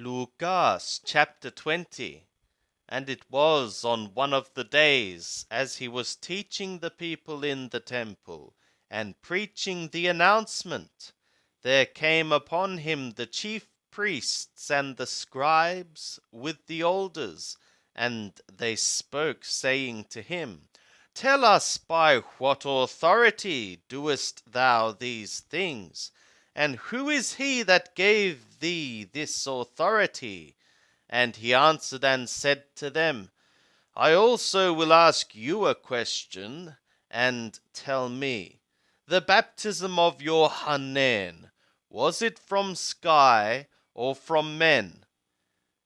Lucas chapter 20. And it was on one of the days, as he was teaching the people in the temple, and preaching the announcement, there came upon him the chief priests and the scribes with the elders, and they spoke, saying to him, Tell us, by what authority doest thou these things? And who is he that gave thee this authority? And he answered and said to them, I also will ask you a question, and tell me, the baptism of Yohanan, was it from sky or from men?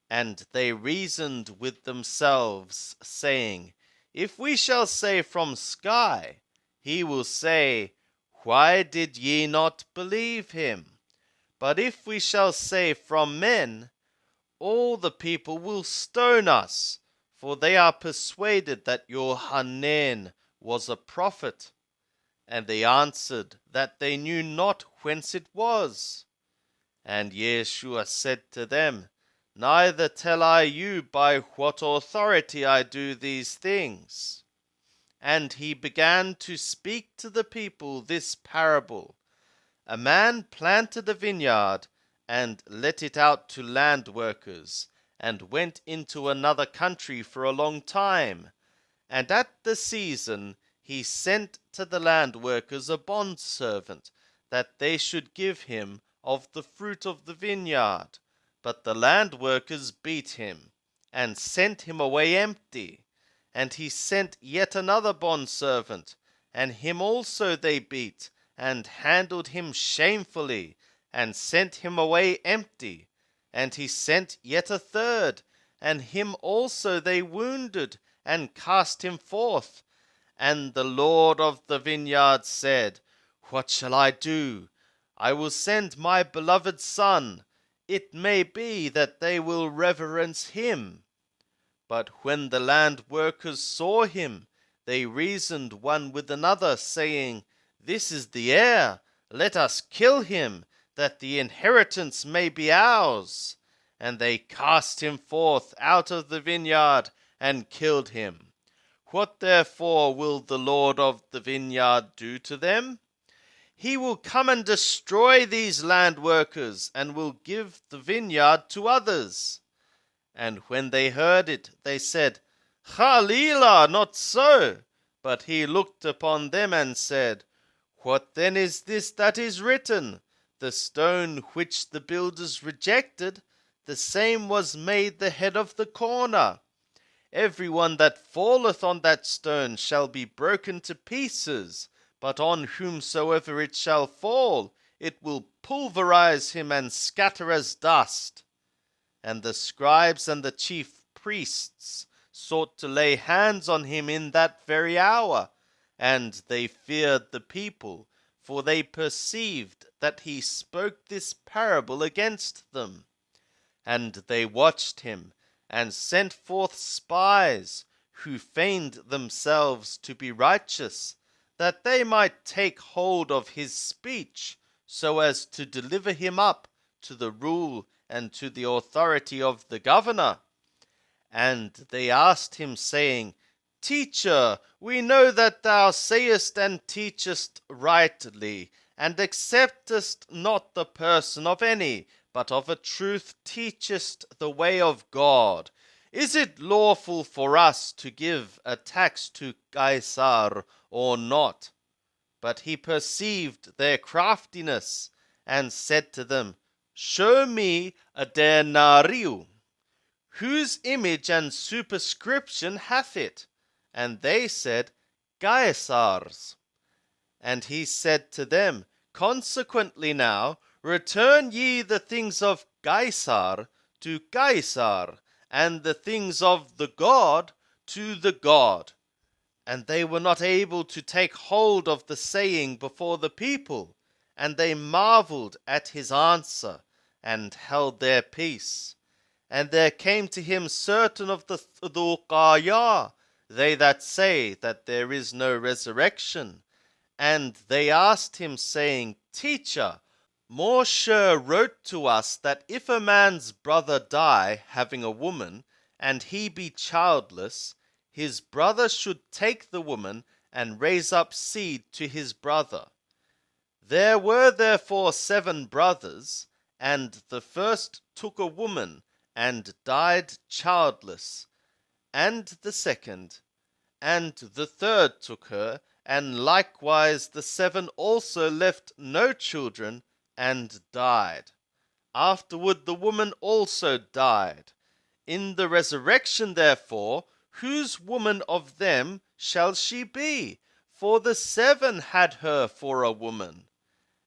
And they reasoned with themselves, saying, If we shall say from sky, he will say, Why did ye not believe him? But if we shall say from men, all the people will stone us, for they are persuaded that Yohanan was a prophet. And they answered that they knew not whence it was. And Yeshua said to them, Neither tell I you by what authority I do these things. And he began to speak to the people this parable. A man planted a vineyard, and let it out to land workers, and went into another country for a long time. And at the season he sent to the land workers a bondservant, that they should give him of the fruit of the vineyard. But the land workers beat him, and sent him away empty. And he sent yet another bondservant, and him also they beat, and handled him shamefully, and sent him away empty. And he sent yet a third, and him also they wounded, and cast him forth. And the Lord of the vineyard said, What shall I do? I will send my beloved son. It may be that they will reverence him. But when the land workers saw him, they reasoned one with another, saying, This is the heir, let us kill him, that the inheritance may be ours. And they cast him forth out of the vineyard, and killed him. What therefore will the Lord of the vineyard do to them? He will come and destroy these land workers, and will give the vineyard to others. And when they heard it, they said, Halilah, not so. But he looked upon them and said, What then is this that is written? The stone which the builders rejected, the same was made the head of the corner. Every one that falleth on that stone shall be broken to pieces, but on whomsoever it shall fall, it will pulverize him and scatter as dust. And the scribes and the chief priests sought to lay hands on him in that very hour, and they feared the people, for they perceived that he spoke this parable against them. And they watched him, and sent forth spies, who feigned themselves to be righteous, that they might take hold of his speech, so as to deliver him up to the rule and to the authority of the governor. And they asked him, saying, Teacher, we know that thou sayest and teachest rightly, and acceptest not the person of any, but of a truth teachest the way of God. Is it lawful for us to give a tax to Caesar or not? But he perceived their craftiness, and said to them, Show me a denarius. Whose image and superscription hath it? And they said, Caesar's. And he said to them, Consequently now, return ye the things of Caesar to Caesar, and the things of the God to the God. And they were not able to take hold of the saying before the people, and they marveled at his answer, and held their peace. And there came to him certain of the Saducaya, they that say that there is no resurrection. And they asked him, saying, Teacher, Moshe wrote to us that if a man's brother die having a woman, and he be childless, his brother should take the woman and raise up seed to his brother. There were therefore 7 brothers, and the first took a woman and died childless, and the second, and the third took her, and likewise the 7 also left no children and died. Afterward the woman also died. In the resurrection, therefore, whose woman of them shall she be? For the 7 had her for a woman.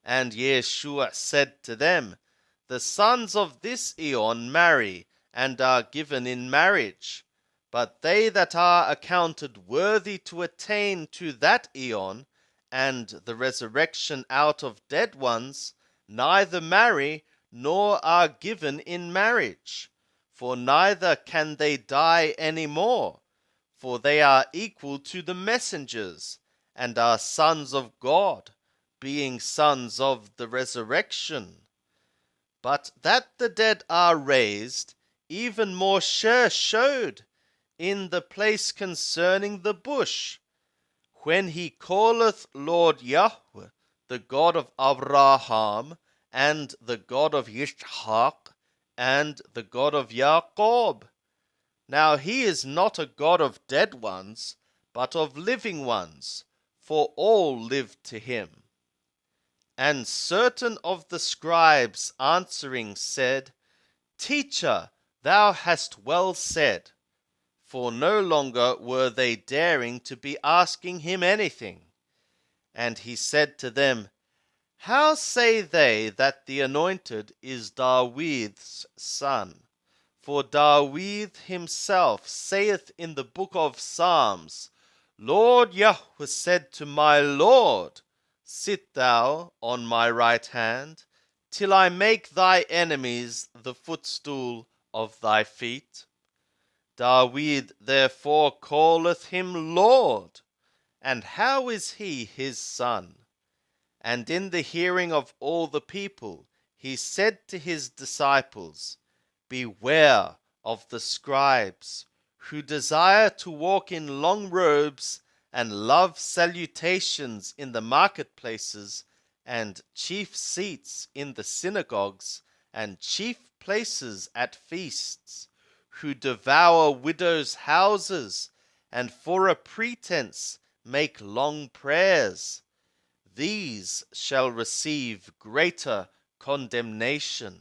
And Yeshua said to them, the sons of this aeon marry, and are given in marriage. But they that are accounted worthy to attain to that aeon, and the resurrection out of dead ones, neither marry, nor are given in marriage. For neither can they die any more, for they are equal to the messengers, and are sons of God, being sons of the resurrection. But that the dead are raised, even Moshe showed in the place concerning the bush, when he calleth Lord Yahweh, the God of Abraham, and the God of Yitzhak, and the God of Jacob. Now he is not a God of dead ones, but of living ones, for all live to him. And certain of the scribes answering said, Teacher, thou hast well said. For no longer were they daring to be asking him anything. And he said to them, How say they that the Anointed is David's son? For David himself saith in the book of Psalms, Lord Yahweh said to my Lord, Sit thou on my right hand, till I make thy enemies the footstool of thy feet. David therefore calleth him Lord. And how is he his son? And in the hearing of all the people, he said to his disciples, Beware of the scribes, who desire to walk in long robes and love salutations in the marketplaces, and chief seats in the synagogues, and chief places at feasts, who devour widows' houses, and for a pretense make long prayers. These shall receive greater condemnation.